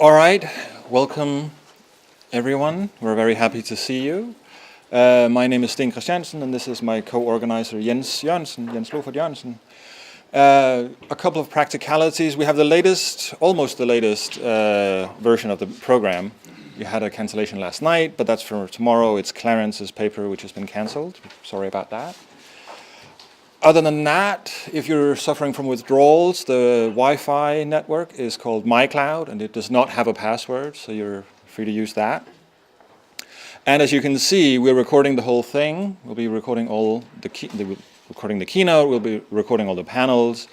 All right, welcome everyone. We're very happy to see you. My name is Sten Christiansen, and this is my co-organizer Jens Lofert Jørgensen. A couple of practicalities. We have the latest, almost the latest version of the program. We had a cancellation last night, but that's for tomorrow. It's Clarence's paper, which has been cancelled. Sorry about that. Other than that, if you're suffering from withdrawals, the Wi-Fi network is called MyCloud, and it does not have a password, so you're free to use that. And as you can see, we're recording the whole thing. We'll be recording recording the keynote. We'll be recording all the panels.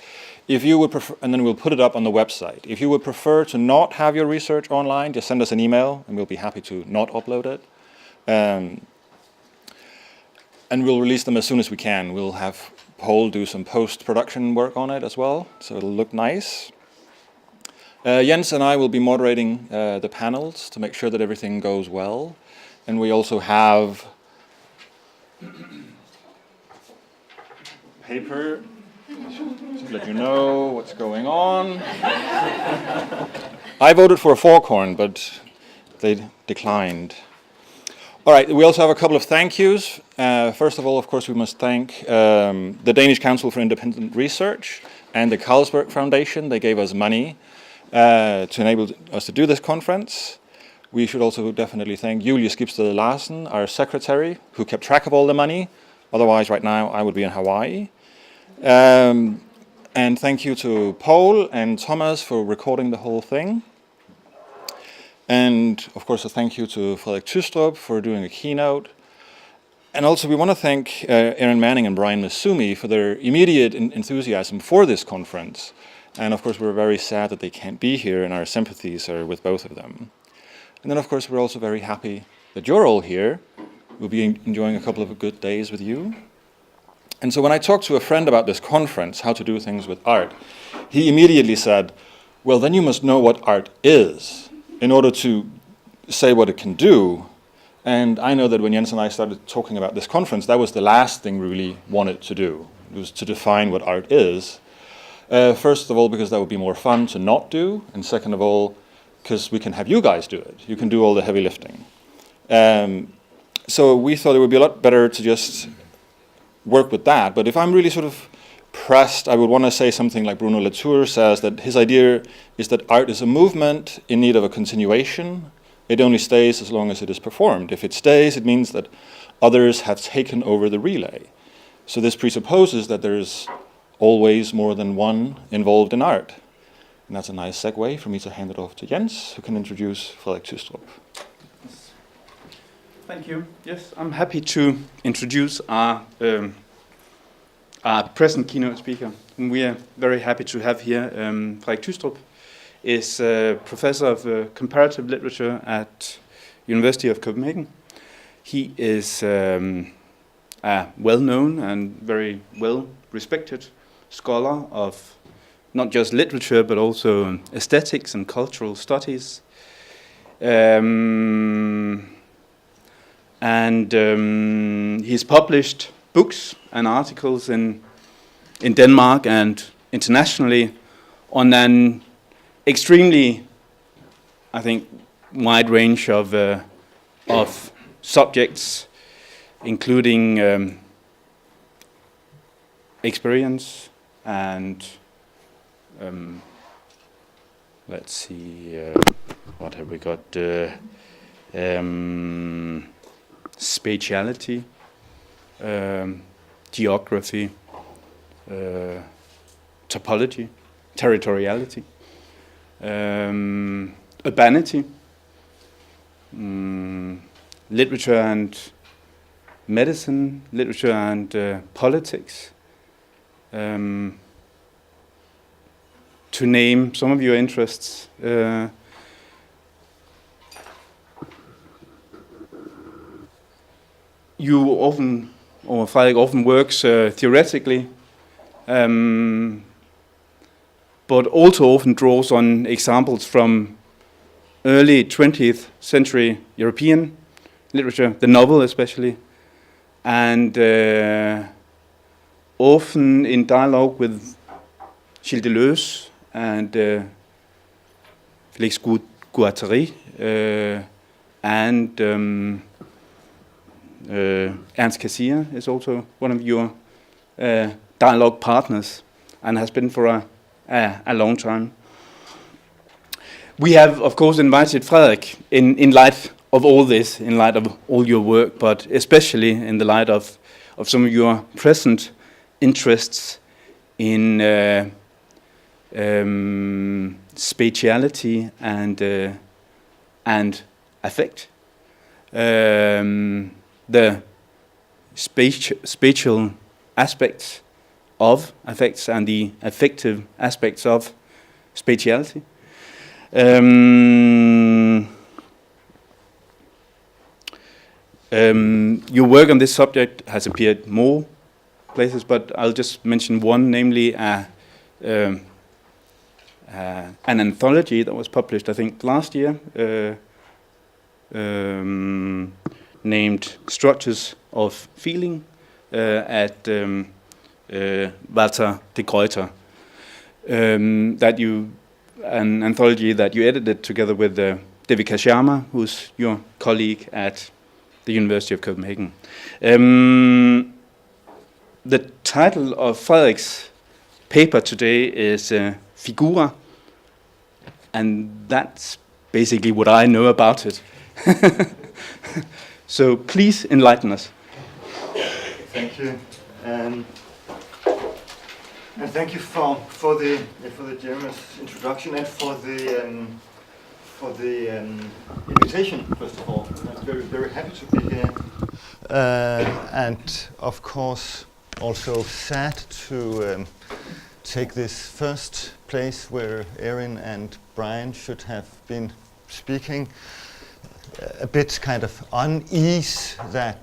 If you would prefer, and then we'll put it up on the website. If you would prefer to not have your research online, just send us an email, and we'll be happy to not upload it. And we'll release them as soon as we can. We'll have Paul do some post-production work on it as well, so it'll look nice. Jens and I will be moderating the panels to make sure that everything goes well. And we also have paper to let you know what's going on. I voted for a foghorn, but they declined. All right, we also have a couple of thank yous. First of all, of course, we must thank the Danish Council for Independent Research and the Carlsberg Foundation. They gave us money to enable us to do this conference. We should also definitely thank Julie Skibsted Larsen, our secretary, who kept track of all the money. Otherwise, right now, I would be in Hawaii. And thank you to Paul and Thomas for recording the whole thing. And of course, a thank you to Frederik Tygstrup for doing a keynote. And also, we want to thank Erin Manning and Brian Masumi for their immediate enthusiasm for this conference. And of course, we're very sad that they can't be here, and our sympathies are with both of them. And then, of course, we're also very happy that you're all here. We'll be enjoying a couple of good days with you. And so when I talked to a friend about this conference, how to do things with art, he immediately said, well, then you must know what art is in order to say what it can do. And I know that when Jens and I started talking about this conference, that was the last thing we really wanted to do. It was to define what art is. First of all, because that would be more fun to not do. And second of all, because we can have you guys do it. You can do all the heavy lifting. So we thought it would be a lot better to just work with that. But if I'm really sort of pressed, I would want to say something like Bruno Latour says, that his idea is that art is a movement in need of a continuation. It only stays as long as it is performed. If it stays, it means that others have taken over the relay. So this presupposes that there's always more than one involved in art. And that's a nice segue for me to hand it off to Jens, who can introduce Frederik Tygstrup. Thank you. Yes, I'm happy to introduce our present keynote speaker, whom we are very happy to have here. Frederik Tygstrup is a professor of comparative literature at University of Copenhagen. He is a well-known and very well-respected scholar of not just literature, but also aesthetics and cultural studies. He's published books and articles in Denmark and internationally on an extremely, I think, wide range of subjects, including experience and let's see, what have we got? Spatiality, geography, topology, territoriality, urbanity, literature and medicine, literature and politics. To name some of your interests, Frederik often works theoretically, but also often draws on examples from early 20th century European literature, the novel especially, and often in dialogue with Gilles Deleuze and Félix Guattari and Ernst Cassirer is also one of your dialogue partners and has been for a long time. We have, of course, invited Frederik in light of all this, in light of all your work, but especially in the light of some of your present interests in spatiality and affect. The spatial aspects of affects and the affective aspects of spatiality. Your work on this subject has appeared more places, but I'll just mention one, namely an anthology that was published, I think, last year, named Structures of Feeling at Walter de Gruyter. An anthology that you edited together with Devika Sharma, who's your colleague at the University of Copenhagen. The title of Frederik's paper today is Figura, and that's basically what I know about it. So please enlighten us. Thank you, and thank you for the generous introduction and for the invitation. First of all, I'm very happy to be here, and of course also sad to take this first place where Erin and Brian should have been speaking. A bit kind of unease that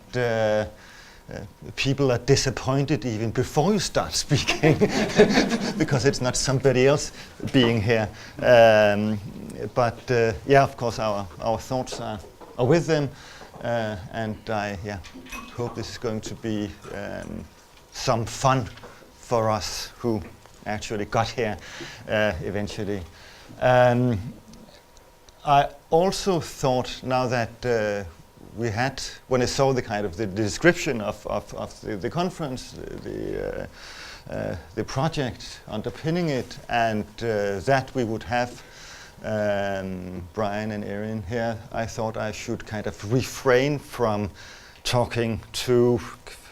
people are disappointed even before you start speaking because it's not somebody else being here. But yeah, of course, our thoughts are with them, and I hope this is going to be some fun for us who actually got here eventually. I also thought, now that we had, when I saw the kind of the description of the conference, the project underpinning it, and that we would have Brian and Erin here, I thought I should kind of refrain from talking too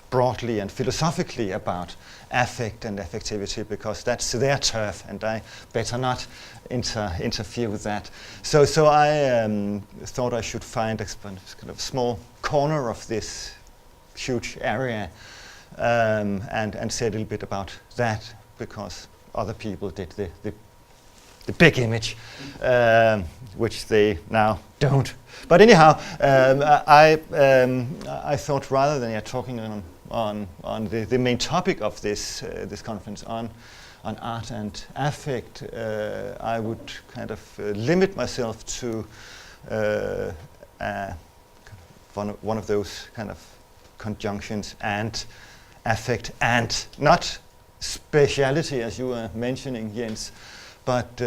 broadly and philosophically about affect and affectivity, because that's their turf, and I better not interfere with that. So I thought I should find a kind of small corner of this huge area and say a little bit about that, because other people did the big image, which they now don't. But anyhow, I thought rather than talking on the main topic of this conference on art and affect, I would kind of limit myself to one of those kind of conjunctions, and affect, and not speciality as you were mentioning, Jens, but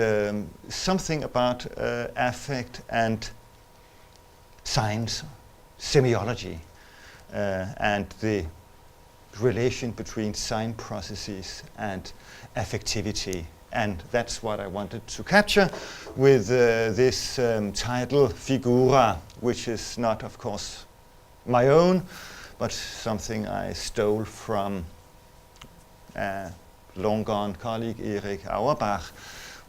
something about affect and science, semiology, and the relation between sign processes and affectivity. And that's what I wanted to capture with this title, Figura, which is not, of course, my own, but something I stole from a long-gone colleague, Erik Auerbach,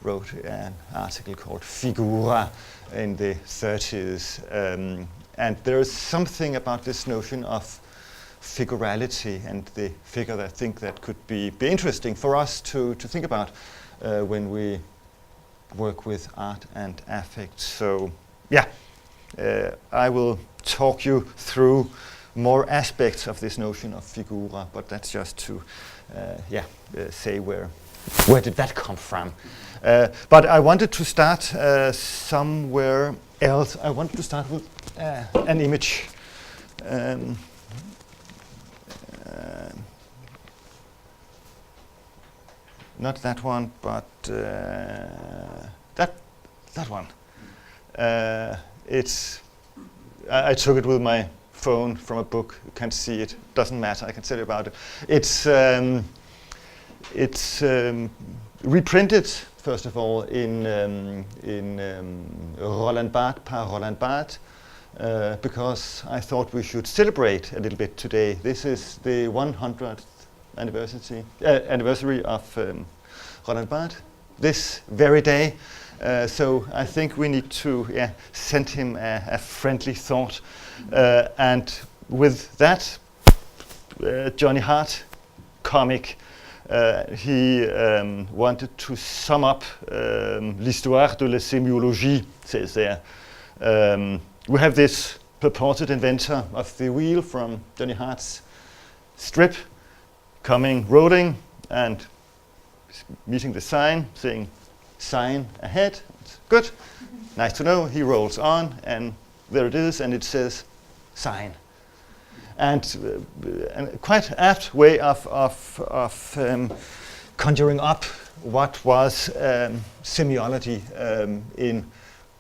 wrote an article called Figura in the 30s. And there is something about this notion of figurality and the figure that I think that could be interesting for us to think about when we work with art and affect. So yeah, I will talk you through more aspects of this notion of figura, but that's just to say where did that come from. But I wanted to start somewhere else. I wanted to start with an image. Not that one, but that one. I took it with my phone from a book. You can't see it. Doesn't matter. I can tell you about it. It's reprinted first of all in Roland Barthes par Roland Barthes because I thought we should celebrate a little bit today. This is the 100th anniversary of Roland Barthes. This very day. So I think we need to send him a friendly thought. And with that Johnny Hart comic, he wanted to sum up l'histoire de la sémiologie, says there. We have this purported inventor of the wheel from Johnny Hart's strip coming rolling and meeting the sign, saying sign ahead. It's good, nice to know. He rolls on and there it is, and it says sign. And quite apt way of conjuring up what was semiology in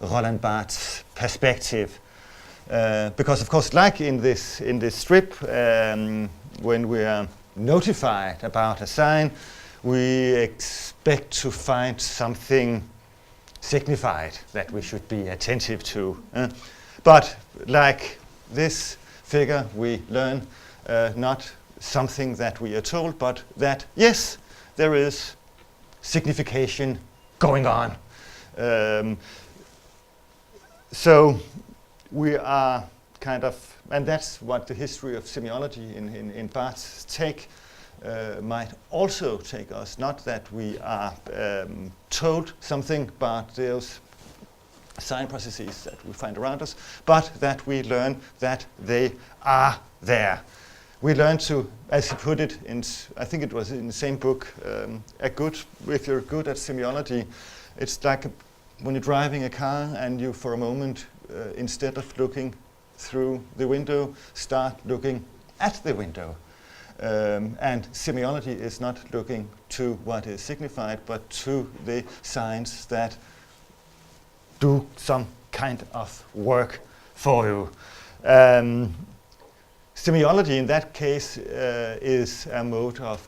Roland Barthes' perspective, because of course, like in this strip, when we are notified about a sign, we expect to find something signified that we should be attentive to. But like this figure, we learn not something that we are told, but that, yes, there is signification going on. So we are kind of, and that's what the history of semiology in Barthes' take might also take us. Not that we are told something, but those sign processes that we find around us, but that we learn that they are there. We learn to, as he put it, I think it was in the same book, if you're good at semiology, it's like when you're driving a car and you, for a moment, instead of looking through the window, start looking at the window. And semiology is not looking to what is signified, but to the signs that do some kind of work for you. Semiology in that case is a mode of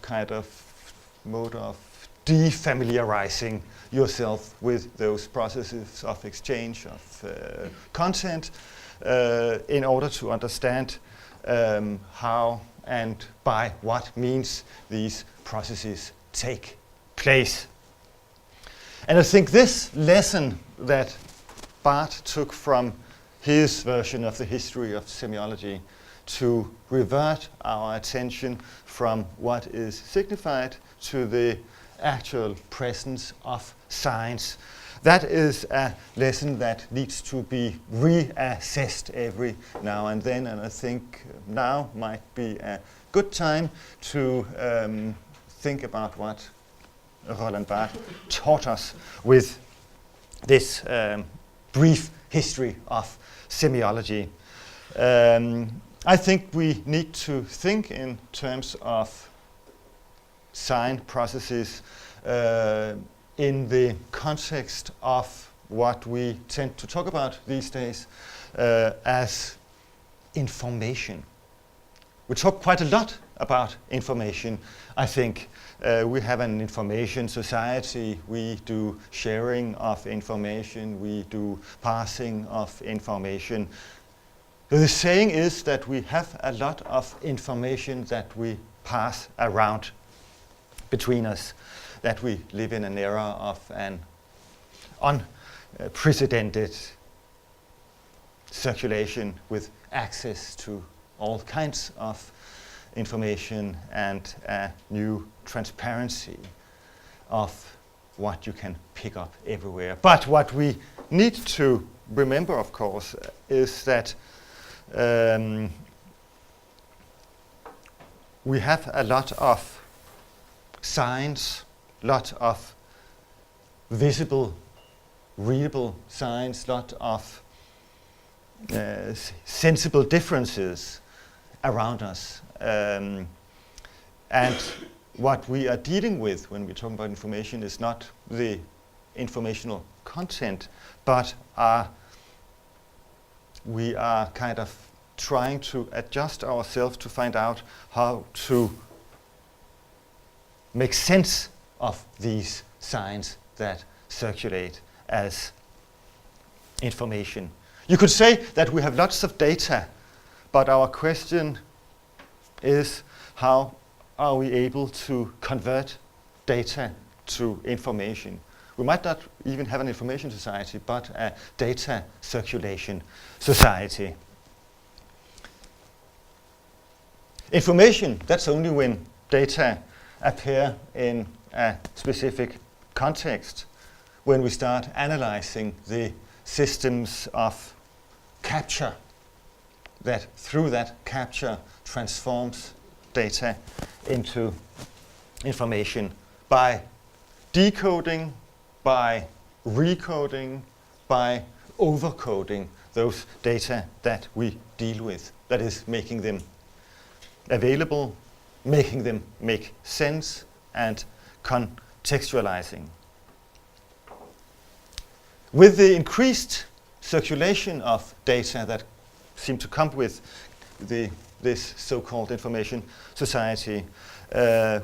defamiliarizing yourself with those processes of exchange of content in order to understand how and by what means these processes take place. And I think this lesson that Barthes took from his version of the history of semiology to revert our attention from what is signified to the actual presence of signs. That is a lesson that needs to be reassessed every now and then, and I think now might be a good time to think about what Roland Barthes taught us with this brief history of semiology. I think we need to think in terms of sign processes in the context of what we tend to talk about these days as information. We talk quite a lot about information, I think. We have an information society, we do sharing of information, we do passing of information. The saying is that we have a lot of information that we pass around between us, that we live in an era of an unprecedented circulation with access to all kinds of information and a new transparency of what you can pick up everywhere. But what we need to remember, of course, is that we have a lot of signs, lot of visible, readable signs, lot of sensible differences around us. And what we are dealing with when we're talking about information is not the informational content, but are we are kind of trying to adjust ourselves to find out how to make sense of these signs that circulate as information. You could say that we have lots of data, but our question is, how are we able to convert data to information? We might not even have an information society, but a data circulation society. Information, that's only when data appear in a specific context, when we start analyzing the systems of capture that through that capture transforms data into information by decoding, by recoding, by overcoding those data that we deal with. That is, making them available, making them make sense, and contextualizing. With the increased circulation of data that seem to come with this so-called information society,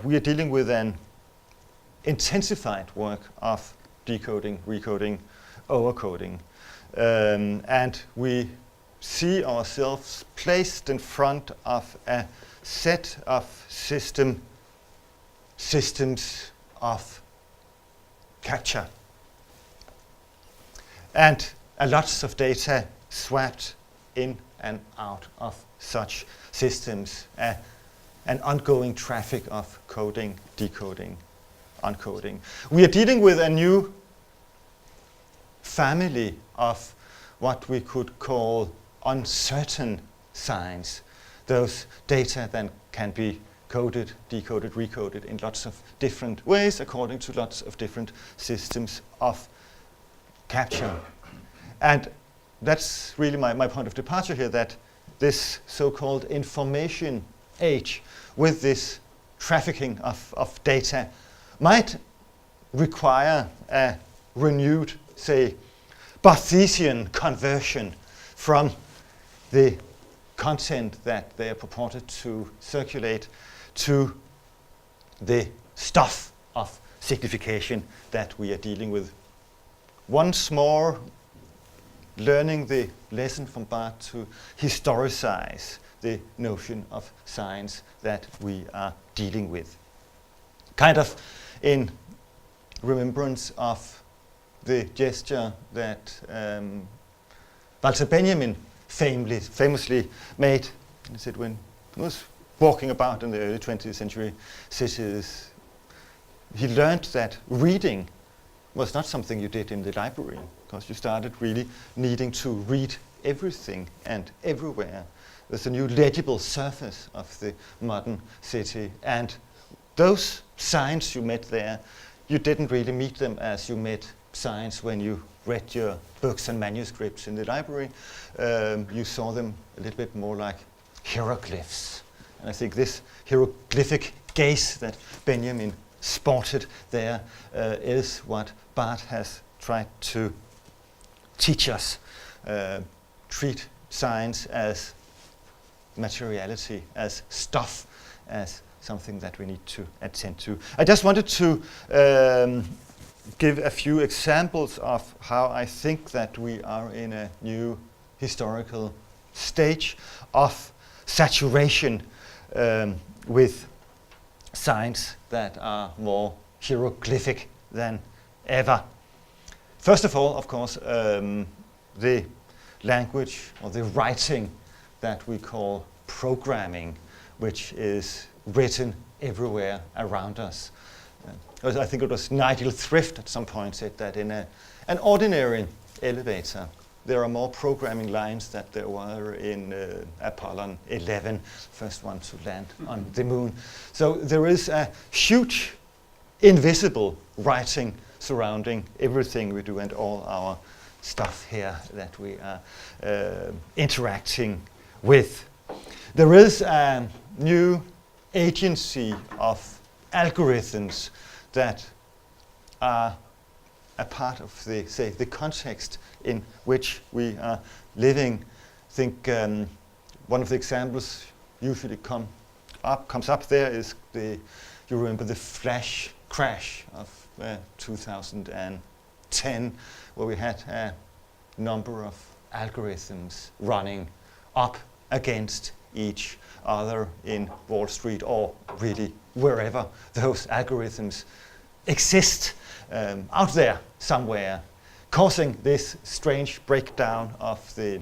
we are dealing with an intensified work of decoding, recoding, overcoding. And we see ourselves placed in front of a set of systems of capture. And a lots of data swapped in and out of such systems, an ongoing traffic of coding, decoding, uncoding. We are dealing with a new family of what we could call uncertain signs. Those data then can be coded, decoded, recoded in lots of different ways according to lots of different systems of capture. And that's really my point of departure here, that this so-called information age with this trafficking of data might require a renewed, say, Barthesian conversion from the content that they are purported to circulate to the stuff of signification that we are dealing with. Once more, learning the lesson from Barth to historicize the notion of science that we are dealing with. Kind of in remembrance of the gesture that Walter Benjamin famously made. He said when he was walking about in the early 20th century cities, he learned that reading was not something you did in the library, because you started really needing to read everything and everywhere. There's a new legible surface of the modern city, and those signs you met there, you didn't really meet them as you met signs when you read your books and manuscripts in the library. You saw them a little bit more like hieroglyphs. And I think this hieroglyphic gaze that Benjamin sported there is what Barth has tried to teach us. Treat science as materiality, as stuff, as something that we need to attend to. I just wanted to give a few examples of how I think that we are in a new historical stage of saturation with signs that are more hieroglyphic than ever. First of all, of course, the language or the writing that we call programming, which is written everywhere around us. I think it was Nigel Thrift at some point said that in an ordinary elevator, there are more programming lines than there were in Apollo 11, first one to land on the moon. So there is a huge invisible writing surrounding everything we do and all our stuff here that we are interacting with. There is a new agency of algorithms that are a part of the context in which we are living. think one of the examples usually comes up there is you remember the flash crash of 2010, where we had a number of algorithms running up against each other in Wall Street, or really wherever those algorithms exist out there somewhere, causing this strange breakdown of the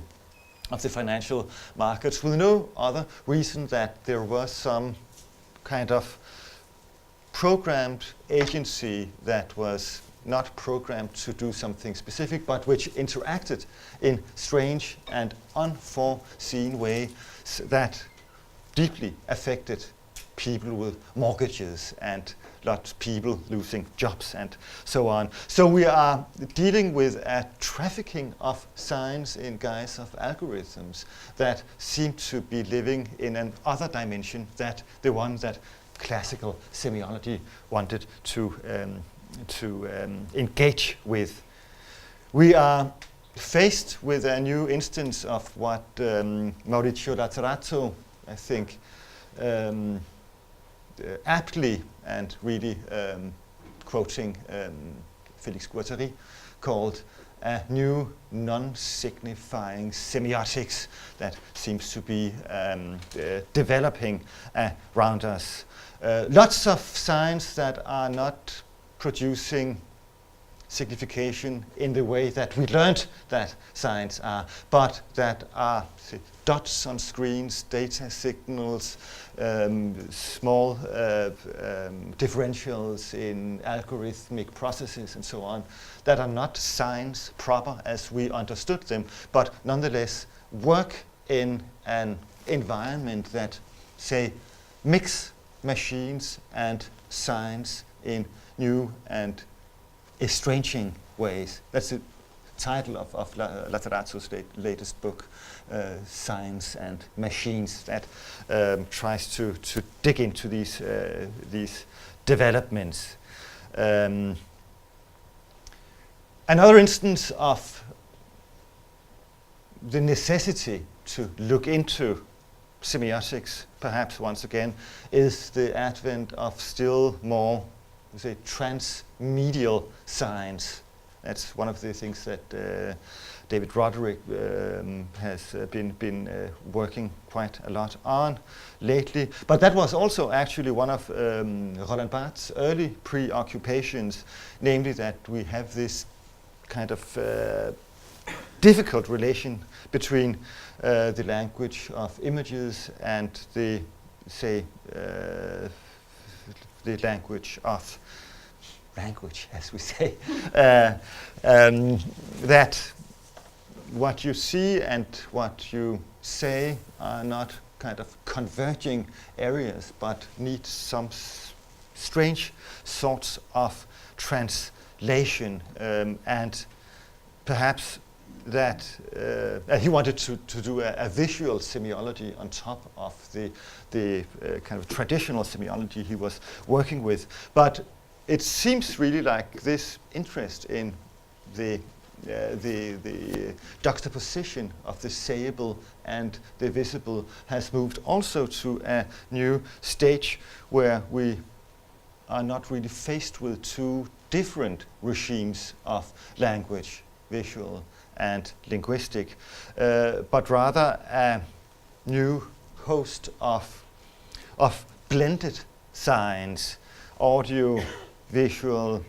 financial markets, with no other reason that there was some kind of programmed agency that was not programmed to do something specific, but which interacted in strange and unforeseen ways that deeply affected people with mortgages and lots of people losing jobs and so on. So we are dealing with a trafficking of science in guise of algorithms that seem to be living in an other dimension than the one that classical semiology wanted to engage with. We are faced with a new instance of what Maurizio Lazzarato, I think, aptly and really quoting Félix Guattari, called a new non-signifying semiotics that seems to be developing around us. Lots of signs that are not producing signification in the way that we learned that signs are, but that are dots on screens, data signals, small differentials in algorithmic processes and so on, that are not signs proper as we understood them, but nonetheless work in an environment that, say, mix machines and science in new and estranging ways. That's the title of Lazzarato's latest book, Science and Machines, that tries to dig into these developments. Another instance of the necessity to look into semiotics, perhaps once again, is the advent of still more, say, transmedial science. That's one of the things that David Roderick has been working quite a lot on lately. But that was also actually one of Roland Barthes' early preoccupations, namely that we have this kind of difficult relation between the language of images and the, say, the language of language, as we say, that what you see and what you say are not kind of converging areas, but need some strange sorts of translation, and perhaps that he wanted to do a visual semiology on top of the kind of traditional semiology he was working with. But it seems really like this interest in the juxtaposition of the sayable and the visible has moved also to a new stage where we are not really faced with two different regimes of language, visual and linguistic, but rather a new host of blended signs, audio, visual,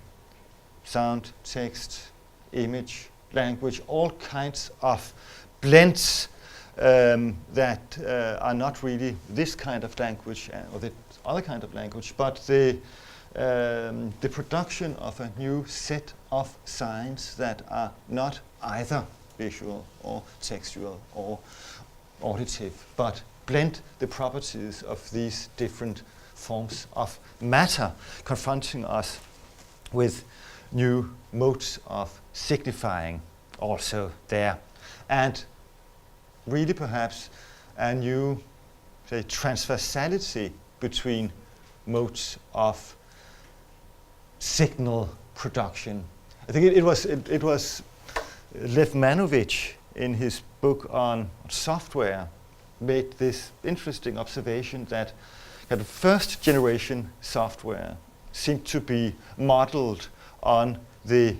sound, text, image, language, all kinds of blends that are not really this kind of language or the other kind of language, but the production of a new set of signs that are not either visual or textual or auditive, but blend the properties of these different forms of matter, confronting us with new modes of signifying also there. And really perhaps a new, say, transversality between modes of signal production. I think it was Lev Manovich in his book on software made this interesting observation that kind of first generation software seemed to be modeled on the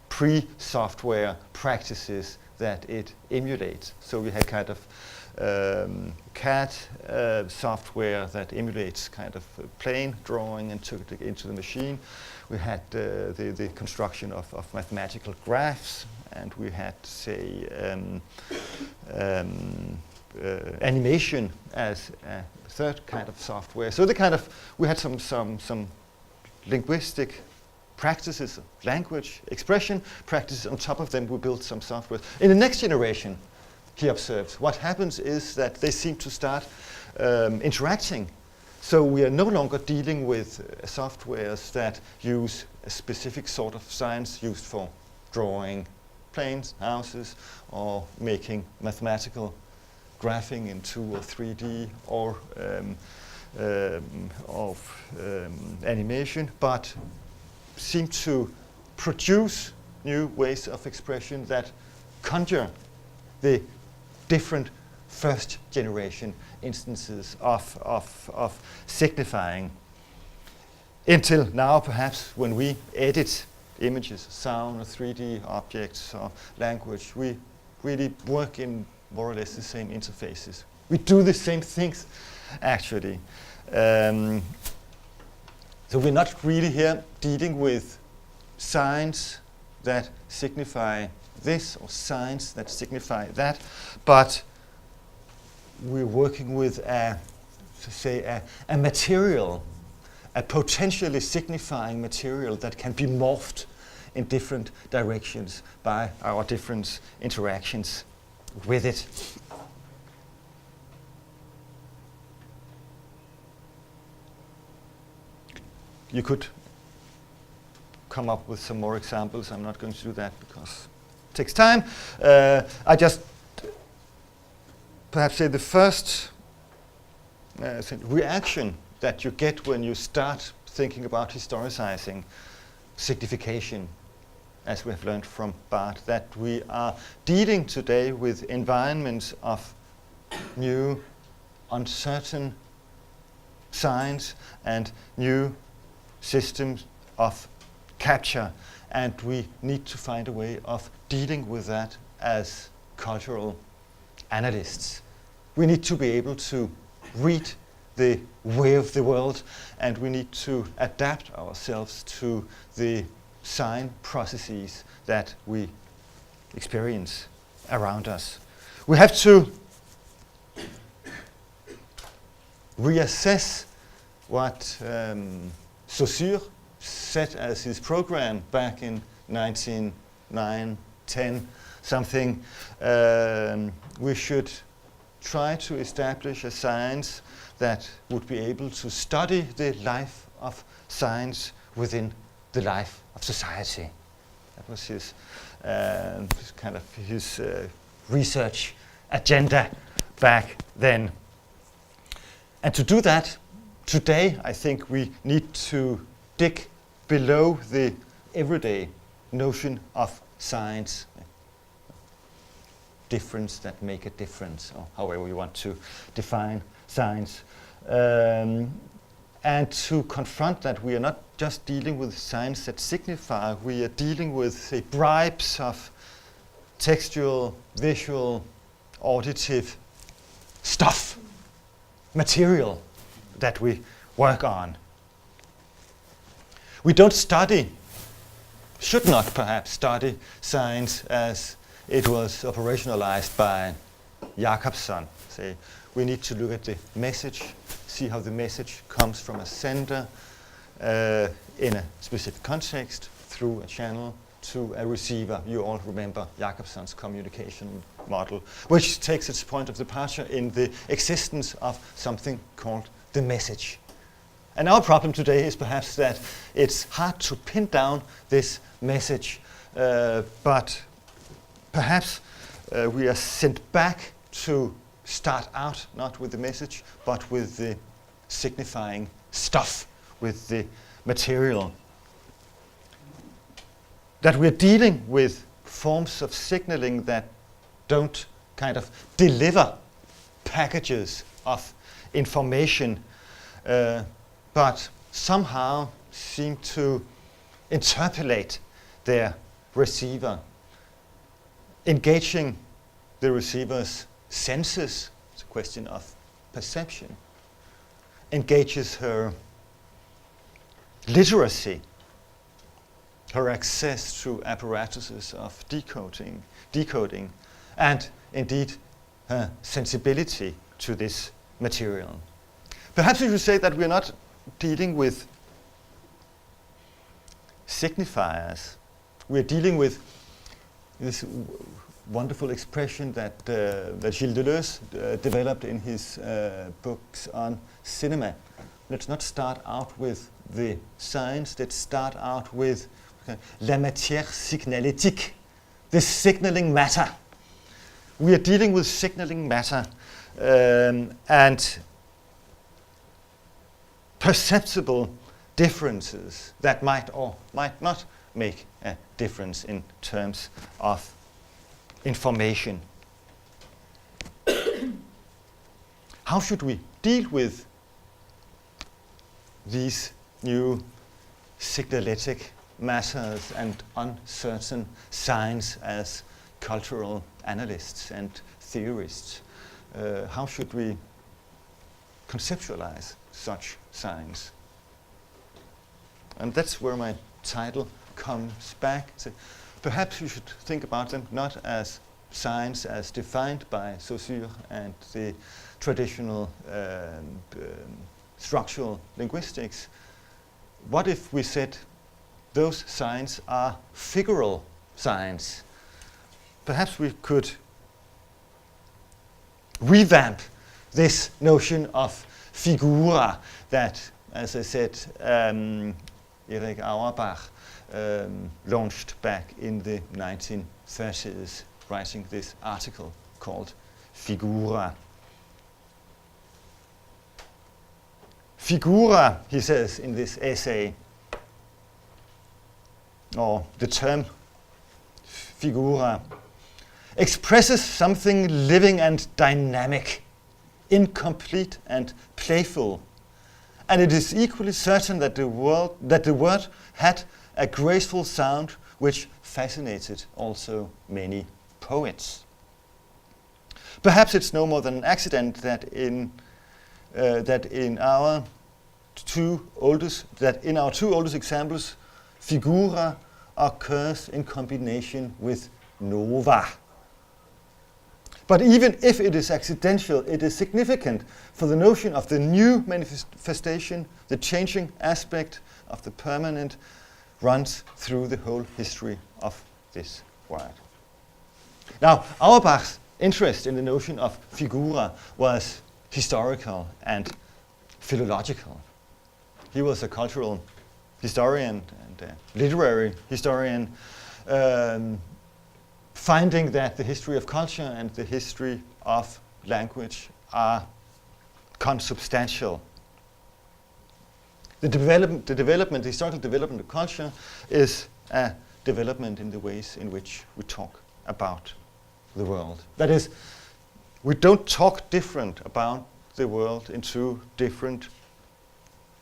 pre-software practices that it emulates. So we had kind of CAD software that emulates kind of plane drawing and took it into the machine. We had the construction of mathematical graphs, and we had, say, animation as a third kind of software. So we had some linguistic practices, language, expression practices. On top of them, we built some software. In the next generation, he observes, what happens is that they seem to start interacting. So we are no longer dealing with softwares that use a specific sort of science used for drawing planes, houses, or making mathematical graphing in 2 or 3D or animation, but seem to produce new ways of expression that conjure the different first generation instances of signifying. Until now, perhaps, when we edit images, sound, or 3D objects, or language, we really work in more or less the same interfaces. We do the same things, actually. So we're not really here dealing with signs that signify this or signs that signify that, but we're working with a material, a potentially signifying material that can be morphed in different directions by our different interactions with it. You could come up with some more examples. I'm not going to do that because it takes time. I just perhaps say the first reaction that you get when you start thinking about historicizing signification, as we have learned from Barth, that we are dealing today with environments of new, uncertain signs and new systems of capture, and we need to find a way of dealing with that as cultural analysts. We need to be able to read the way of the world, and we need to adapt ourselves to the sign processes that we experience around us. We have to reassess what Saussure set as his program back in 1909, 10, something. We should try to establish a science that would be able to study the life of science within the life of society. That was his his research agenda back then. And to do that, today I think we need to dig below the everyday notion of science, difference that make a difference, or however we want to define science. And to confront that, we are not just dealing with science that signify, we are dealing with, say, bribes of textual, visual, auditive stuff, material that we work on. We don't study, should not perhaps study science as it was operationalized by Jacobson. Say, we need to look at the message, see how the message comes from a sender in a specific context through a channel to a receiver. You all remember Jacobson's communication model, which takes its point of departure in the existence of something called the message. And our problem today is perhaps that it's hard to pin down this message, but perhaps we are sent back to start out not with the message, but with the signifying stuff, with the material. That we're dealing with forms of signaling that don't kind of deliver packages of information, but somehow seem to interpolate their receiver, engaging the receiver's senses. It's a question of perception. Engages her literacy, her access to apparatuses of decoding, and indeed her sensibility to this material. Perhaps we should say that we're not dealing with signifiers. We're dealing with this wonderful expression that Gilles Deleuze developed in his books on cinema. Let's not start out with the science, let's start out with la matière signalétique, the signaling matter. We are dealing with signaling matter and perceptible differences that might or might not make a difference in terms of information. How should we deal with these new signalétic matters and uncertain signs as cultural analysts and theorists? How should we conceptualize such signs? And that's where my title comes back. So perhaps we should think about them not as signs as defined by Saussure and the traditional structural linguistics. What if we said those signs are figural signs? Perhaps we could revamp this notion of figura that, as I said, Erik Auerbach launched back in the 1930s, writing this article called Figura. Figura, he says in this essay, or the term figura, expresses something living and dynamic, incomplete and playful. And it is equally certain that the word had a graceful sound which fascinated also many poets. Perhaps it's no more than an accident that in our two oldest examples, figura occurs in combination with nova. But even if it is accidental, it is significant for the notion of the new manifestation, the changing aspect of the permanent runs through the whole history of this word. Now, Auerbach's interest in the notion of figura was historical and philological. He was a cultural historian and a literary historian, finding that the history of culture and the history of language are consubstantial. The historical development of culture is a development in the ways in which we talk about the world. That is, we don't talk different about the world in two different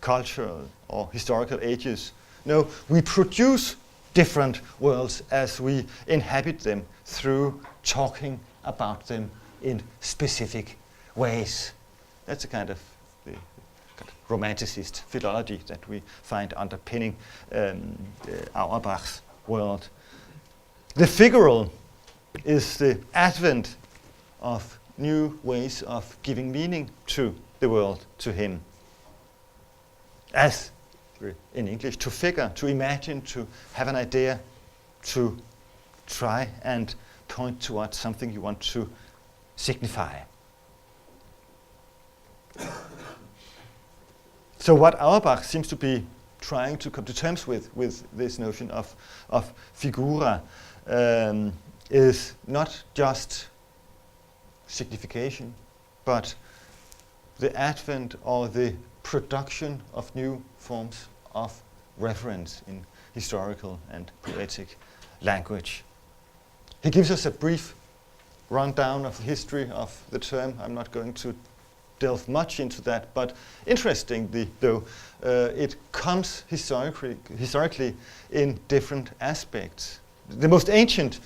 cultural or historical ages. No, we produce different worlds as we inhabit them through talking about them in specific ways. That's a kind of the romanticist philology that we find underpinning Auerbach's world. The figural is the advent of new ways of giving meaning to the world, to him. As in English, to figure, to imagine, to have an idea, to try and point towards something you want to signify. So what Auerbach seems to be trying to come to terms with this notion of figura is not just signification, but the advent or the production of new forms of reference in historical and poetic language. He gives us a brief rundown of the history of the term. I'm not going to delve much into that, but interestingly, though, it comes historically in different aspects. The most ancient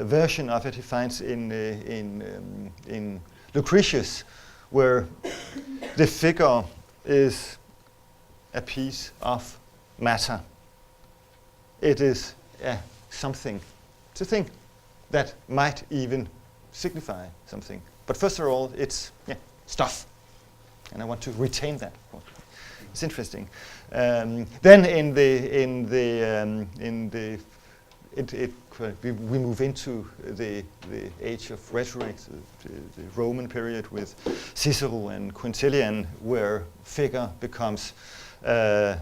version of it he finds in Lucretius, where the figure is a piece of matter. It is something, it's a thing that might even signify something. But first of all, it's stuff, and I want to retain that. It's interesting. Then we move into the age of rhetoric, the Roman period with Cicero and Quintilian, where figure becomes a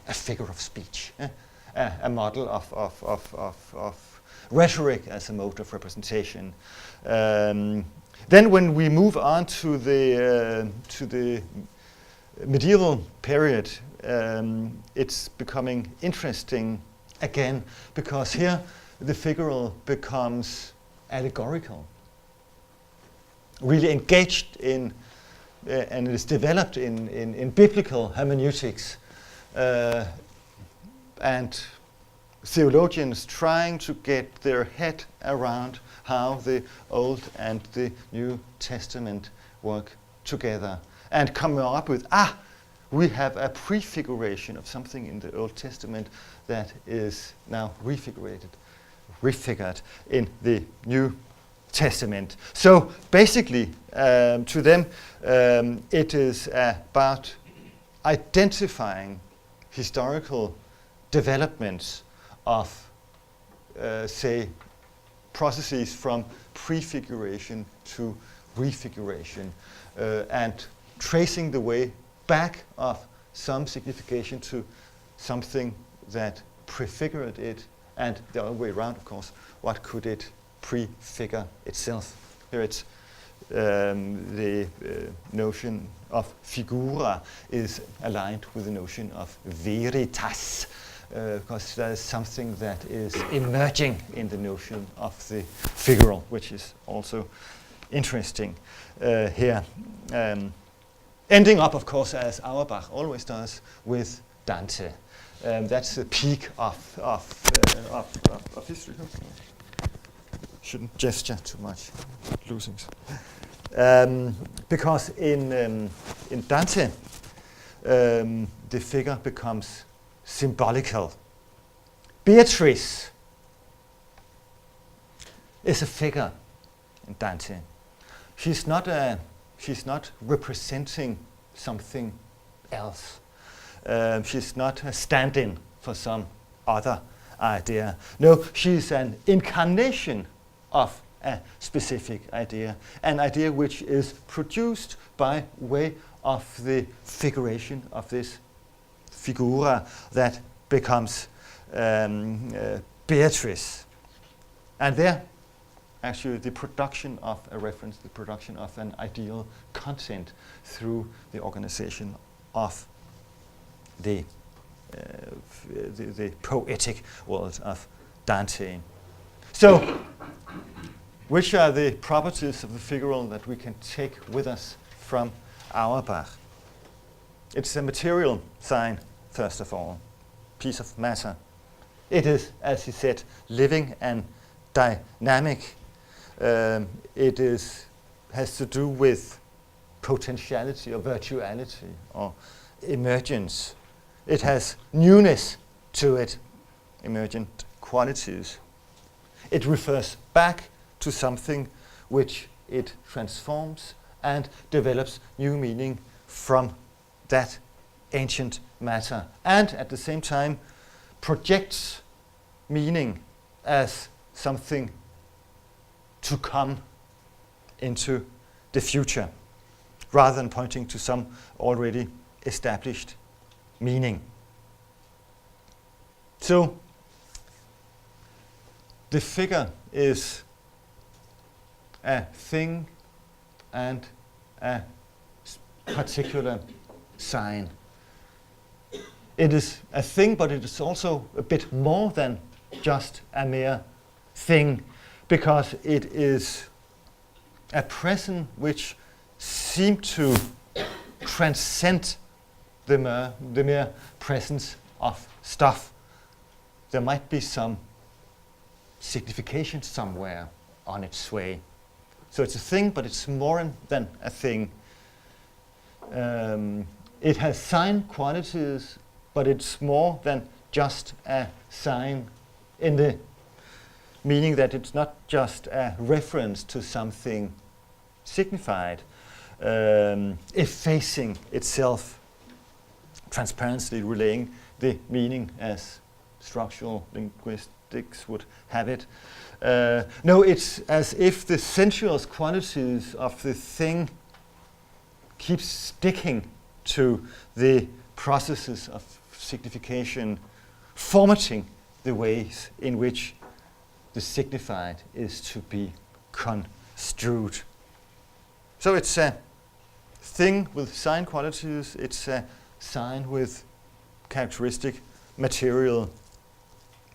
figure of speech, a model of rhetoric as a mode of representation. Then when we move on to the medieval period, it's becoming interesting again, because here the figural becomes allegorical, really engaged in, and it is developed in biblical hermeneutics, and theologians trying to get their head around how the Old and the New Testament work together, and come up with, we have a prefiguration of something in the Old Testament that is now refigured in the New Testament. So basically, to them, it is about identifying historical developments of, say, processes from prefiguration to refiguration, and tracing the way back of some signification to something that prefigured it, and the other way around, of course, what could it prefigure itself? Here it's the notion of figura is aligned with the notion of veritas, because there is something that is emerging in the notion of the figural, which is also interesting here. Ending up, of course, as Auerbach always does, with Dante. That's the peak of history. Shouldn't gesture too much, losing. Because in Dante, the figure becomes symbolical. Beatrice is a figure in Dante. She's not representing something else. She's not a stand-in for some other idea. No, she's an incarnation of a specific idea, an idea which is produced by way of the figuration of this figura that becomes Beatrice. And there, actually, the production of a reference, the production of an ideal content through the organization of the poetic world of Dante. So, which are the properties of the figural that we can take with us from Auerbach? It's a material sign, first of all, piece of matter. It is, as he said, living and dynamic. It has to do with potentiality or virtuality or emergence. It has newness to it, emergent qualities. It refers back to something which it transforms and develops new meaning from that ancient matter, and at the same time projects meaning as something to come into the future, rather than pointing to some already established meaning. So, the figure is a thing and a particular sign. It is a thing, but it is also a bit more than just a mere thing, because it is a present which seems to transcend the mere presence of stuff. There might be some signification somewhere on its way. So it's a thing, but it's more than a thing. It has sign qualities, but it's more than just a sign, in the meaning that it's not just a reference to something signified, effacing itself, transparently relaying the meaning as structural linguistics would have it. No, it's as if the sensuous qualities of the thing keep sticking to the processes of signification, formatting the ways in which the signified is to be construed. So it's a thing with sign qualities, it's a sign with characteristic material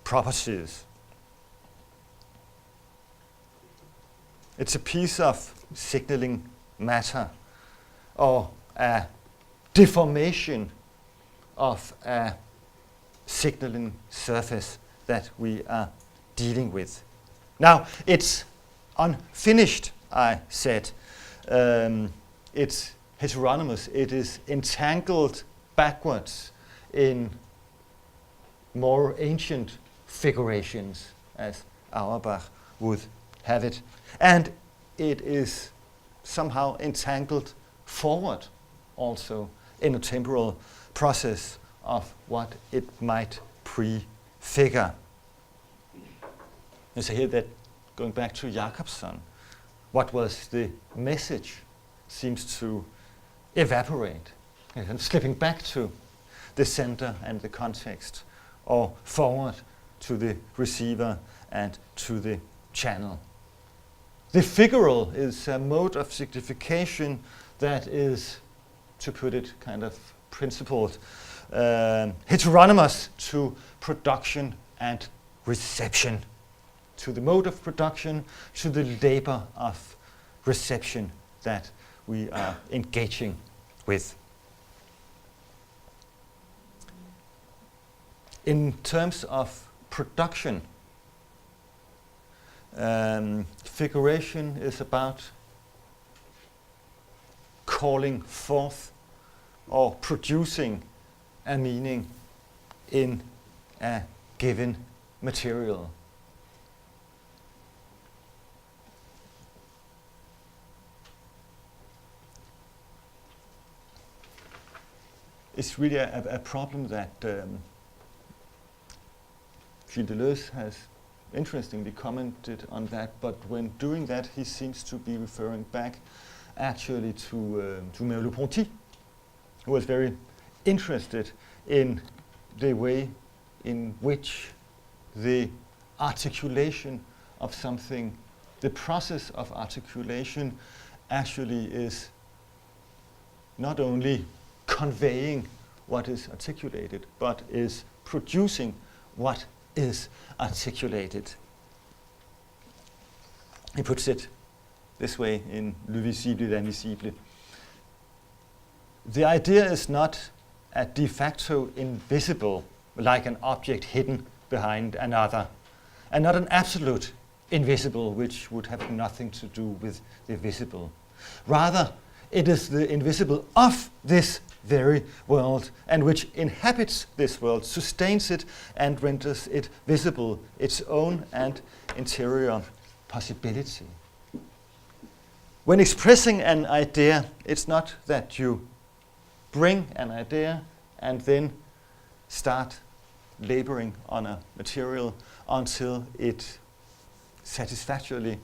properties. It's a piece of signaling matter, or a deformation of a signaling surface that we are dealing with. Now, it's unfinished, I said. It's heteronymous. It is entangled backwards in more ancient figurations, as Auerbach would have it. And it is somehow entangled forward also in a temporal process of what it might prefigure. You see here that, going back to Jacobson, what was the message seems to evaporate, and slipping back to the center and the context, or forward to the receiver and to the channel. The figural is a mode of signification that is, to put it kind of principled, heteronymous to production and reception, to the mode of production, to the labor of reception that we are engaging with. In terms of production, figuration is about calling forth or producing a meaning in a given material. It's really a problem that Gilles Deleuze has interestingly commented on that, but when doing that, he seems to be referring back actually to Merleau-Ponty, who was very interested in the way in which the articulation of something, the process of articulation, actually is not only conveying what is articulated, but is producing what is articulated. He puts it this way in Le visible et l'invisible. The idea is not a de facto invisible, like an object hidden behind another, and not an absolute invisible, which would have nothing to do with the visible. Rather, it is the invisible of this very world, and which inhabits this world, sustains it, and renders it visible, its own and interior possibility. When expressing an idea, it's not that you bring an idea and then start laboring on a material until it satisfactorily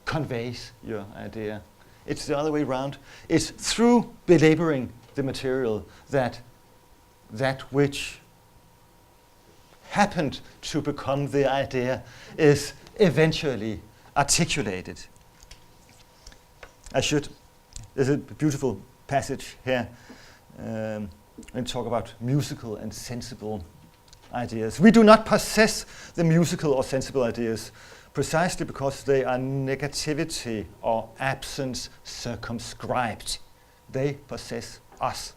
conveys your idea. It's the other way around. It's through belaboring the material that which happened to become the idea is eventually articulated. There's a beautiful passage here when we talk about musical and sensible ideas. We do not possess the musical or sensible ideas precisely because they are negativity or absence circumscribed. They possess us.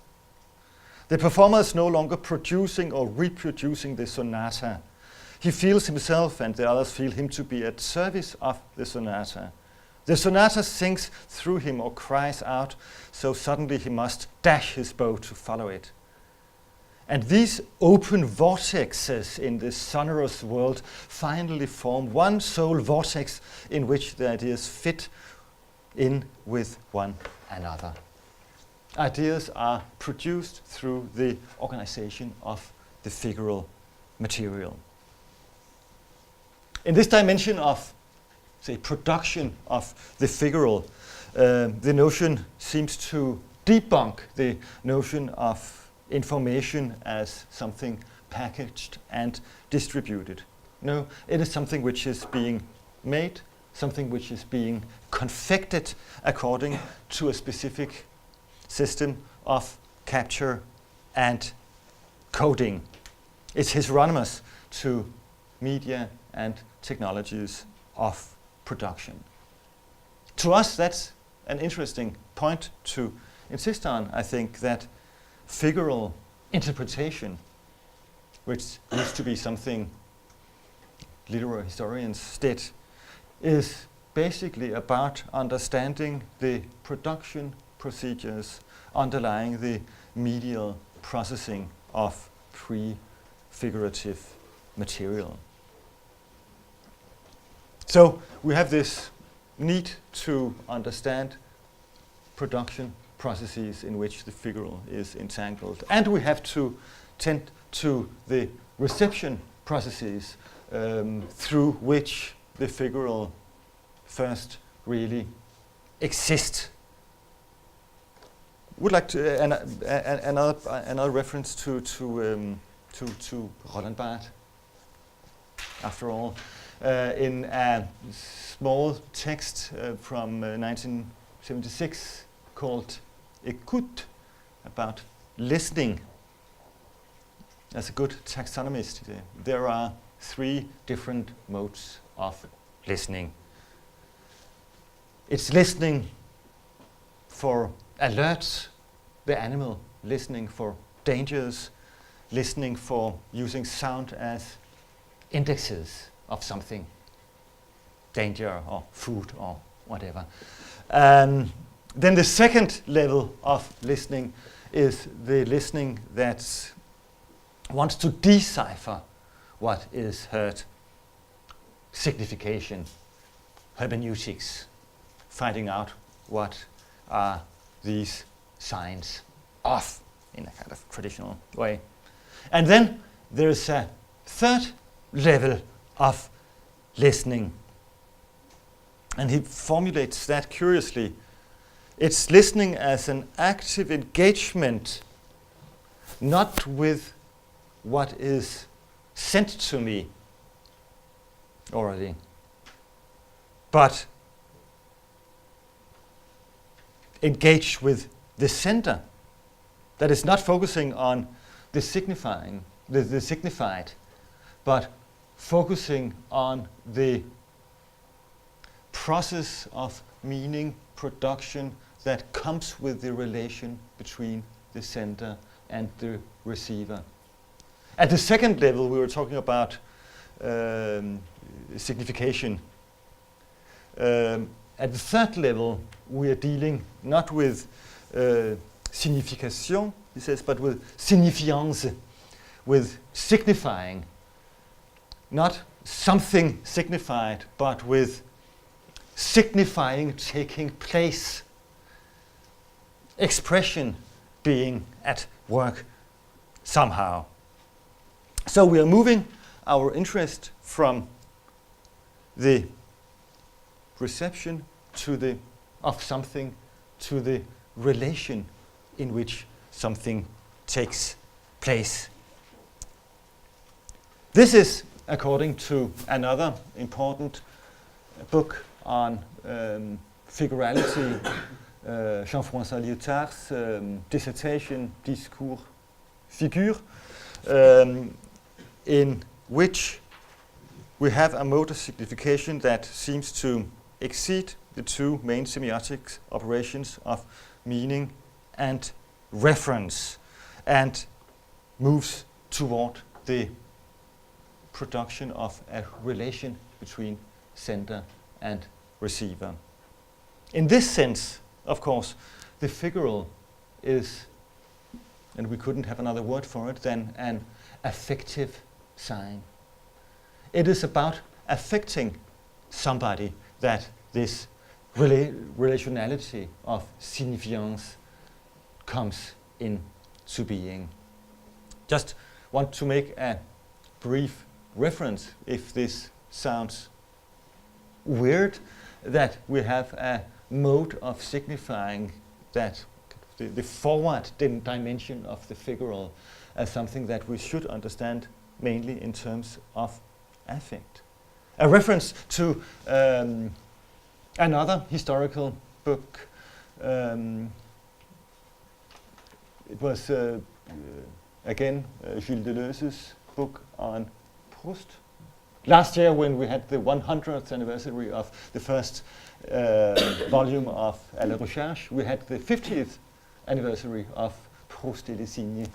The performer is no longer producing or reproducing the sonata. He feels himself and the others feel him to be at service of the sonata. The sonata sings through him or cries out, so suddenly he must dash his bow to follow it. And these open vortexes in this sonorous world finally form one sole vortex in which the ideas fit in with one another. Ideas are produced through the organization of the figural material. In this dimension of, say, production of the figural, the notion seems to debunk the notion of information as something packaged and distributed. No, it is something which is being made, something which is being confected according to a specific system of capture and coding. It's hieronymus to media and technologies of production. To us, that's an interesting point to insist on, I think, that figural interpretation, which used to be something literary historians did, is basically about understanding the production procedures underlying the medial processing of pre-figurative material. So we have this need to understand production processes in which the figural is entangled. And we have to tend to the reception processes through which the figural first really exist. Would like to another reference to Roland Barthes. After all, in a small text from 1976 called Écoute, about listening. As a good taxonomist, there are 3 different modes of listening. It's listening for alerts, the animal, listening for dangers, listening for using sound as indexes of something, danger or food or whatever. Then the second level of listening is the listening that wants to decipher what is heard. Signification, hermeneutics, finding out what are these signs of in a kind of traditional way. And then there's a third level of listening. And he formulates that curiously. It's listening as an active engagement, not with what is sent to me already, but engaged with the sender, that is not focusing on the signifying, the signified, but focusing on the process of meaning production that comes with the relation between the sender and the receiver. At the second level, we were talking about signification. At the third level, we are dealing not with signification, he says, but with signifiance, with signifying. Not something signified, but with signifying taking place. Expression being at work somehow. So we are moving our interest from the reception of something to the relation in which something takes place. This is according to another important book on figurality, Jean-François Lyotard's dissertation, Discours, Figure. in which we have a mode of signification that seems to exceed the two main semiotic operations of meaning and reference, and moves toward the production of a relation between sender and receiver. In this sense, of course, the figural is, and we couldn't have another word for it than an affective sign. It is about affecting somebody that this relationality of signifiance comes into being. Just want to make a brief reference, if this sounds weird, that we have a mode of signifying that the forward dimension of the figural as something that we should understand mainly in terms of affect. A reference to another historical book. It was again Gilles Deleuze's book on Proust. Last year, when we had the 100th anniversary of the first volume of À la Recherche, we had the 50th anniversary of Proust et les Signes.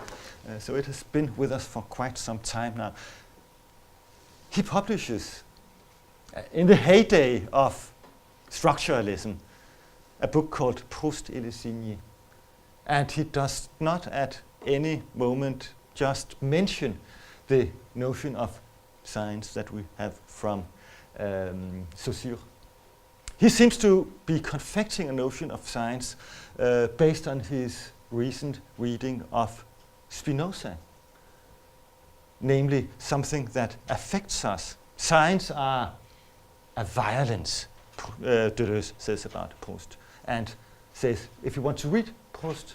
So it has been with us for quite some time now. He publishes, in the heyday of structuralism, a book called Proust et les Signes. And he does not at any moment just mention the notion of signs that we have from Saussure. He seems to be confecting a notion of signs based on his recent reading of Spinoza, namely something that affects us. Signs are a violence, Deleuze says about Proust, and says if you want to read Proust,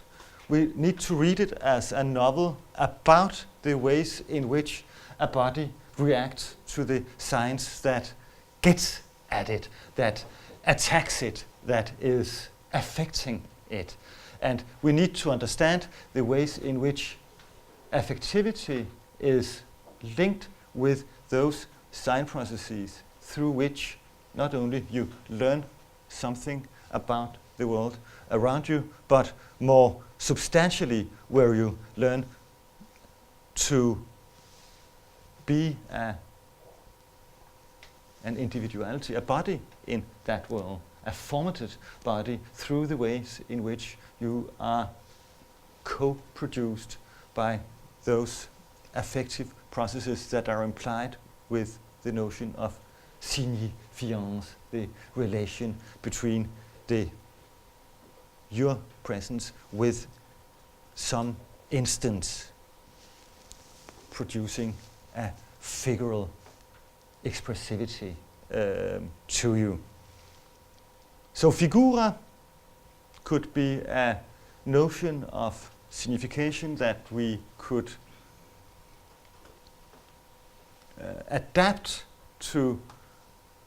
we need to read it as a novel about the ways in which a body reacts to the signs that gets at it, that attacks it, that is affecting it. And we need to understand the ways in which affectivity is linked with those sign processes through which not only you learn something about the world around you, but more substantially where you learn to be an individuality, a body in that world, a formated body through the ways in which you are co-produced by those affective processes that are implied with the notion of signifiance, the relation between your presence with some instance producing a figural expressivity to you. So figura could be a notion of signification that we could adapt to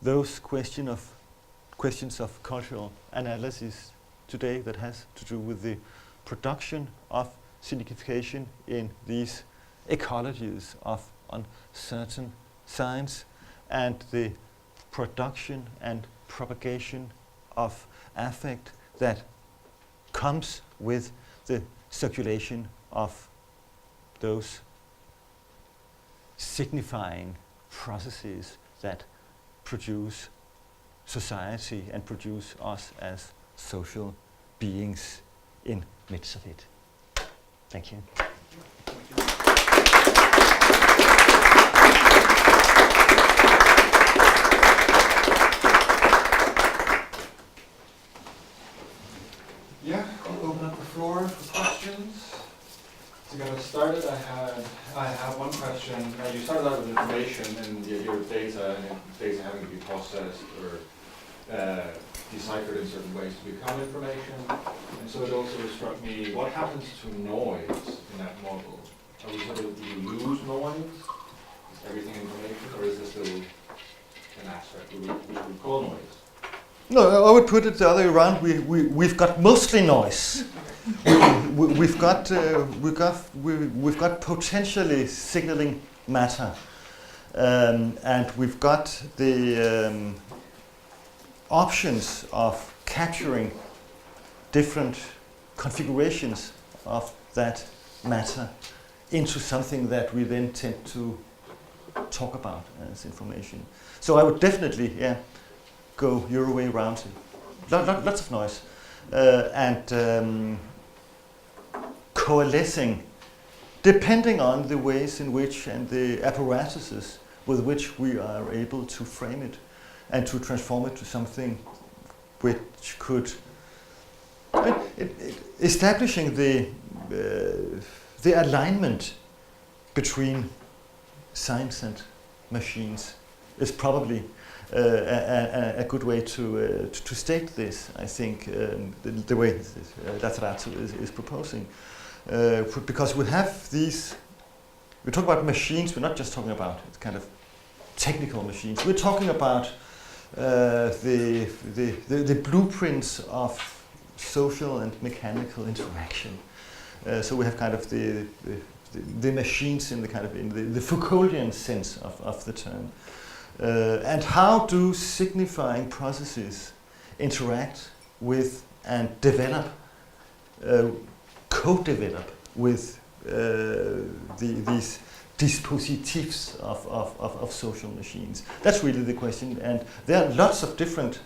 those questions of cultural analysis today that has to do with the production of signification in these ecologies of uncertain signs, and the production and propagation of affect that comes with the circulation of those signifying processes that produce society and produce us as social beings in midst of it. Thank you. Yeah, I'll open up the floor for questions. To get us started, I have one question. You started out with information and your data, and data having to be processed or deciphered in certain ways to become information. And so it also struck me, what happens to noise in that model? Are we sort of, do you lose noise? Is everything information, or is this still an aspect we would call noise? No, I would put it the other way around. We've got mostly noise. we've got potentially signaling matter. And we've got the options of capturing different configurations of that matter into something that we then tend to talk about as information. So I would definitely, go your way around it. Lots of noise. And coalescing, depending on the ways in which and the apparatuses with which we are able to frame it and to transform it to something which could establishing the alignment between science and machines is probably a good way to state this. I think the way Lazzarato is proposing, because we have these. We talk about machines. We're not just talking about kind of technical machines. We're talking about the blueprints of social and mechanical interaction. So we have kind of the machines in the kind of in the Foucauldian sense of the term. And how do signifying processes interact with and develop, co-develop with these dispositives of social machines? That's really the question, and there are lots of different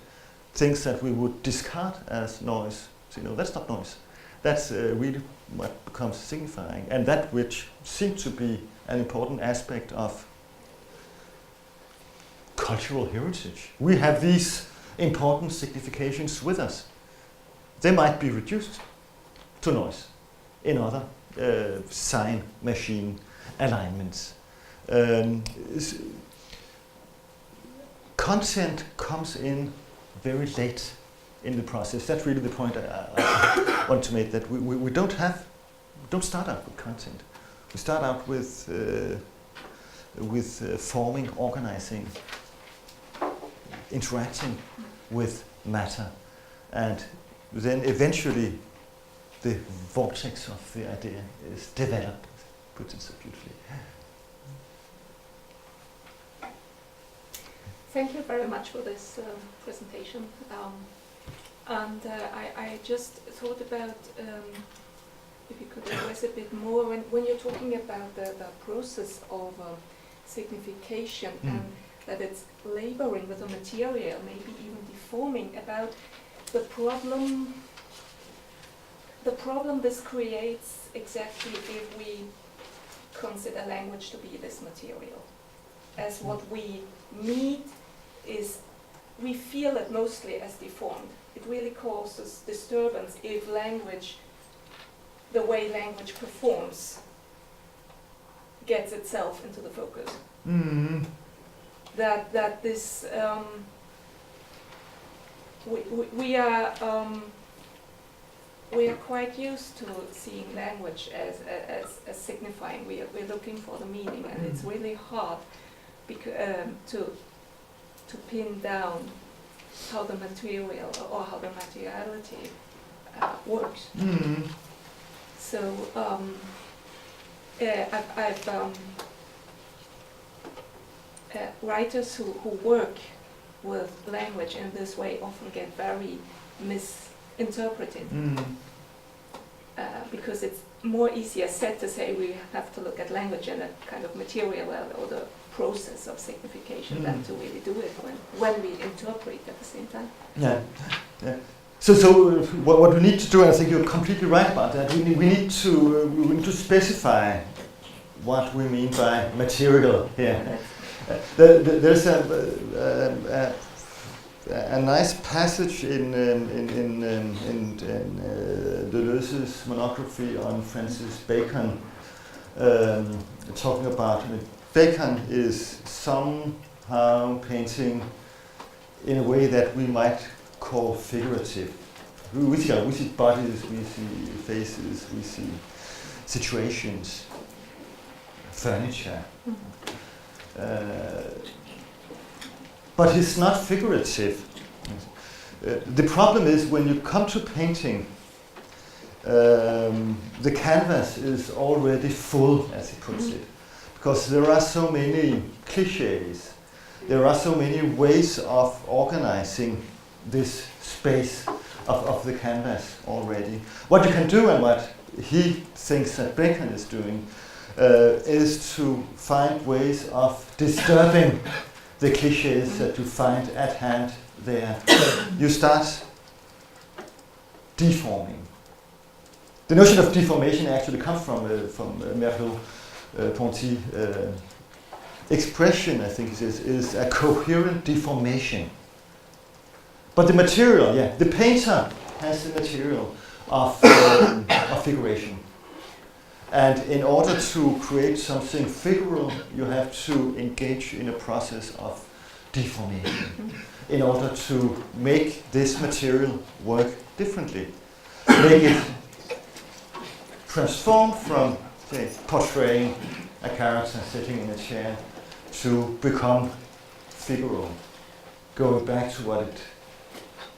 things that we would discard as noise. So, that's not noise. That's really what becomes signifying, and that which seems to be an important aspect of cultural heritage. We have these important significations with us. They might be reduced to noise in other sign machine alignments. Content comes in very late in the process. That's really the point I want to make, that we don't start out with content. We start out with forming, organizing, interacting with matter, and then eventually the vortex of the idea is developed, puts it so beautifully. Thank you very much for this presentation. And I just thought about if you could address a bit more when you're talking about the process of signification and that it's laboring with the material, maybe even deforming, about the problem this creates exactly if we consider language to be this material. As what we meet is, we feel it mostly as deformed. It really causes disturbance if language, the way language performs, gets itself into the focus. Mm-hmm. That this we are quite used to seeing language as signifying. We're looking for the meaning, and it's really hard to pin down how the material or how the materiality works. Mm-hmm. So I've writers who work with language in this way often get very misinterpreted, because it's more easier said to say we have to look at language and a kind of material or the process of signification than to really do it when we interpret at the same time. Yeah. So what we need to do, and I think you're completely right about that, we need to specify what we mean by material here. There's a nice passage in Deleuze's monography on Francis Bacon, talking about Bacon is somehow painting in a way that we might call figurative. We see bodies, we see faces, we see situations, furniture. But it's not figurative. The problem is when you come to painting, the canvas is already full, as he puts it, because there are so many cliches. There are so many ways of organizing this space of the canvas already. What you can do, and what he thinks that Bacon is doing, is to find ways of disturbing the cliches that you find at hand there. You start deforming. The notion of deformation actually comes from Merleau-Ponty expression, I think it is a coherent deformation. But the material, the painter has the material of figuration. And in order to create something figural, you have to engage in a process of deformation in order to make this material work differently. Make it transform from, say, portraying a character sitting in a chair to become figural, going back to what it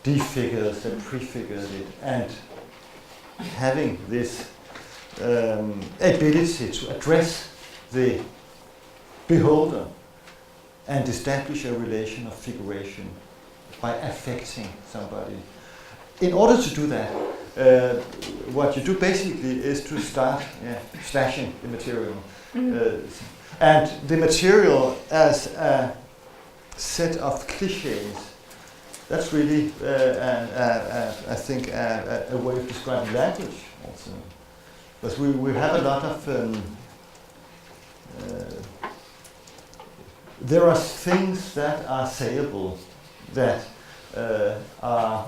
defigures and prefigures it, and having this ability to address the beholder and establish a relation of figuration by affecting somebody. In order to do that, what you do basically is to start slashing the material. And the material as a set of cliches, that's really, I think, a way of describing language also. Because we have a lot of, there are things that are sayable, that are,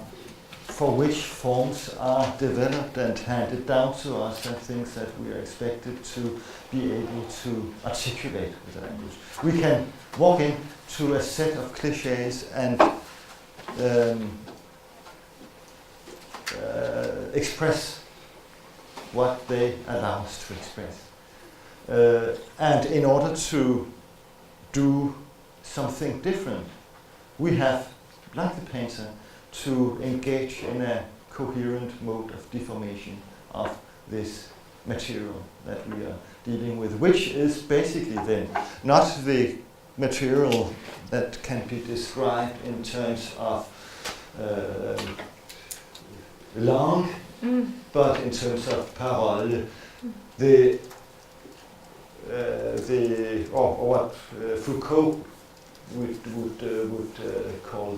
for which forms are developed and handed down to us, and things that we are expected to be able to articulate with the language. We can walk into a set of cliches and express what they allow us to express. And in order to do something different, we have, like the painter, to engage in a coherent mode of deformation of this material that we are dealing with, which is basically then not the material that can be described in terms of langue, but in terms of parole, or what Foucault would call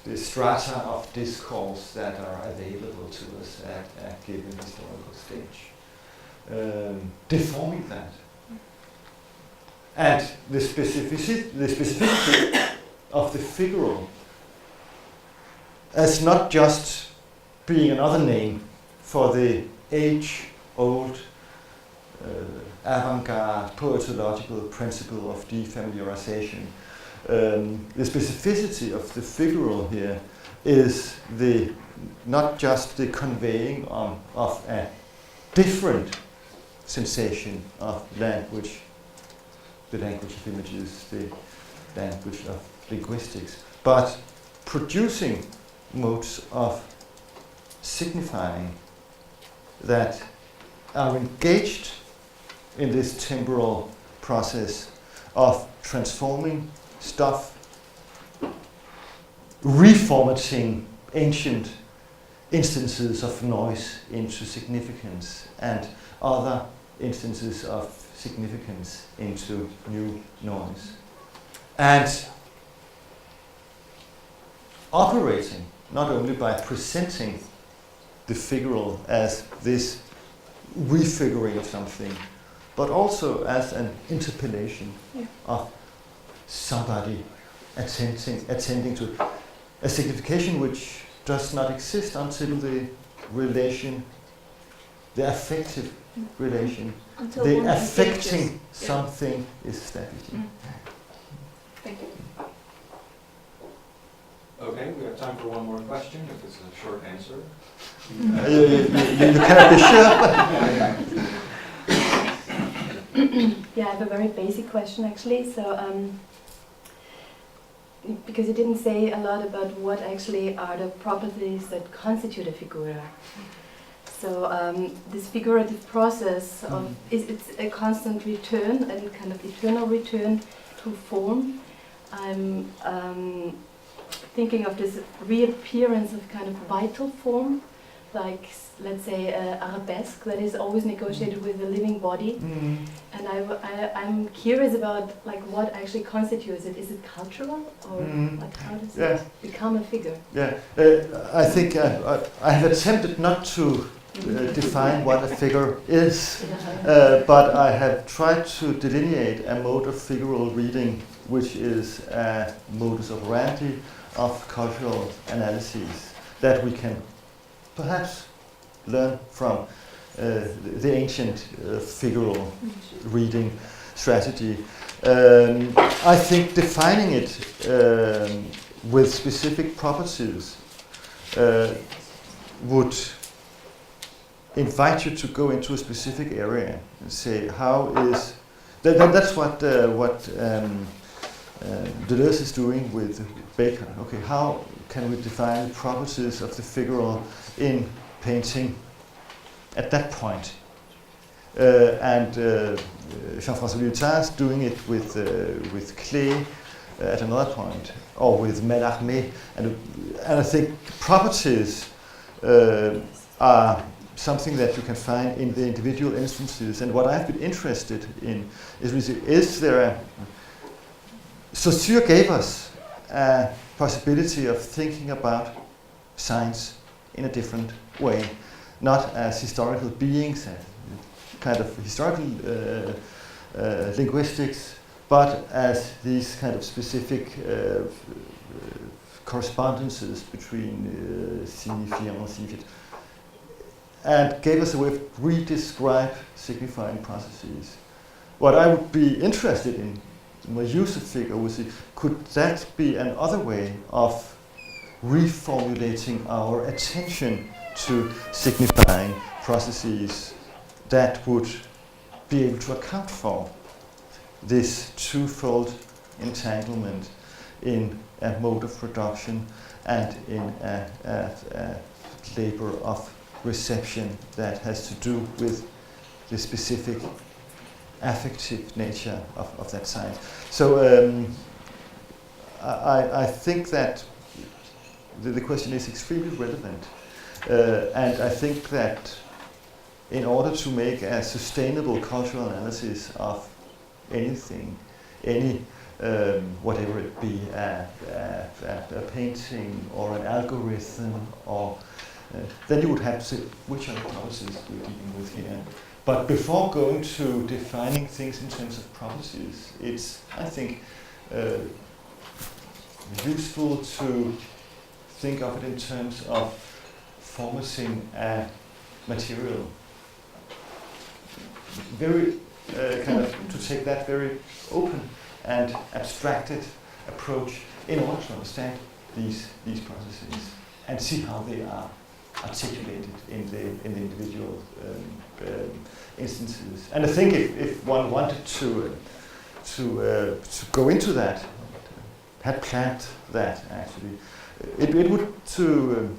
the strata of discourse that are available to us at a given historical stage, deforming that, and the specificity of the figural as not just being another name for the age-old avant-garde poetological principle of defamiliarization. The specificity of the figural here is not just the conveying of a different sensation of language, the language of images, the language of linguistics, but producing modes of signifying that are engaged in this temporal process of transforming stuff, reformatting ancient instances of noise into significance and other instances of significance into new noise. And operating not only by presenting the figural as this refiguring of something, but also as an interpellation of somebody attending to a signification which does not exist until the relation, the affective relation, until the one affecting engages. something is established. Thank you. Okay, we have time for one more question, if it's a short answer. You cannot be sure. Yeah, I have a very basic question actually. So, because you didn't say a lot about what actually are the properties that constitute a figura. So this figurative process of it's a constant return and kind of eternal return to form. I'm thinking of this reappearance of kind of vital form, like let's say arabesque that is always negotiated with the living body. And I'm curious about like what actually constitutes it. Is it cultural or like how does it become a figure? Yeah, I think I have attempted not to define what a figure is, but I have tried to delineate a mode of figural reading, which is a modus operandi of cultural analyses that we can perhaps learn from the ancient figural reading strategy. I think defining it with specific properties would invite you to go into a specific area and say how is that's what Deleuze is doing with Baker. Okay, how can we define the properties of the figural in painting at that point? And Jean-François Lyotard is doing it with clay at another point, or with Mallarmé. And I think properties are something that you can find in the individual instances. And what I've been interested in is there a... Saussure gave us a possibility of thinking about science in a different way, not as historical beings, kind of historical linguistics, but as these kind of specific correspondences between signifiant and signifiant, and gave us a way of redescribe signifying processes. What I would be interested in my use of figure was, could that be another way of reformulating our attention to signifying processes that would be able to account for this twofold entanglement in a mode of production and in a labor of reception that has to do with the specific affective nature of that science. So I think that the question is extremely relevant, and I think that in order to make a sustainable cultural analysis of anything, any whatever it be, a painting or an algorithm, or then you would have to say which are the properties we're dealing with here. But before going to defining things in terms of properties, it's, I think, useful to think of it in terms of formatting a material. Very kind of to take that very open and abstracted approach in order to understand these processes and see how they are articulated in the individual instances. And I think if one wanted to go into that, had planned that actually, it would to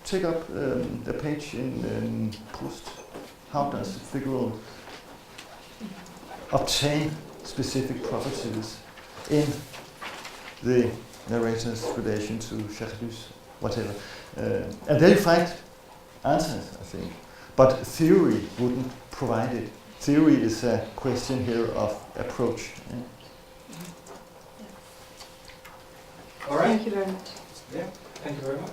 take up a page in Proust. How does the figural obtain specific properties in the narrator's relation to Charlus, whatever. And there you find answers, I think. But theory wouldn't provide it. Theory is a question here of approach. Yeah. All right. Thank you very much. Yeah, thank you very much.